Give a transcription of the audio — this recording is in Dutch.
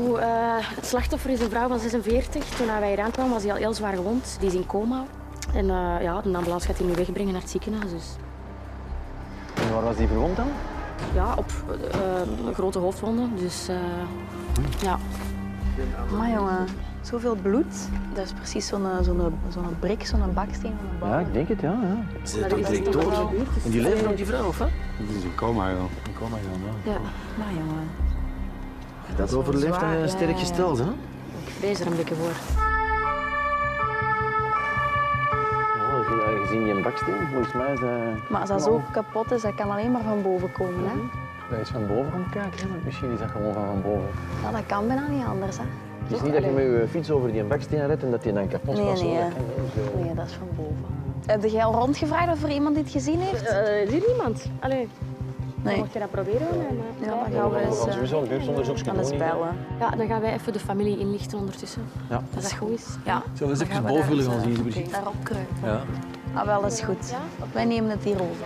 Goed, het slachtoffer is een vrouw van 46. Toen wij hier aankwamen was hij al heel zwaar gewond. Die is in coma. En ja, de ambulance gaat hij nu wegbrengen naar het ziekenhuis. Dus. En waar was die verwond dan? Ja, op grote hoofdwonden. Dus ja. Maar jongen, zoveel bloed. Dat is precies zo'n brik, zo'n baksteen van een bouw. Ja, ik denk het, ja. Ze zit toch direct dood. En die leeft nog, die vrouw, of wat? Die is in coma, ja. Ik kom maar gaan, ja. Ja. Maar jongen. Dat overleeft zwaar, hij sterk ja. gesteld, hè? Ik vrees er een beetje voor. Ja, gezien die baksteen, volgens mij is dat... Maar als dat zo kapot is, dat kan alleen maar van boven komen. Hè? Dat is van boven gaan kijken, hè? Maar misschien is dat gewoon van boven. Ja, dat kan bijna niet anders. Hè? Het is niet dat je met je fiets over die baksteen redt en dat die dan kapot Nee, was. nee, Dat kan niet zo. nee, dat is van boven. Heb jij al rondgevraagd of er iemand dit gezien heeft? Is hier niemand? Allee, Nee. mocht je dat proberen? Ja, dan gaan we eens, Sowieso een buurtonderzoek gaan eens bellen. Ja, dan gaan wij even de familie inlichten ondertussen. Ja. Als dat goed is. Ja. Zullen we eens Dan even gaan we boven willen daar gaan eens, zien, Brigitte? daarop kruipen. Ja. Ah, wel is goed. Wij nemen het hier over.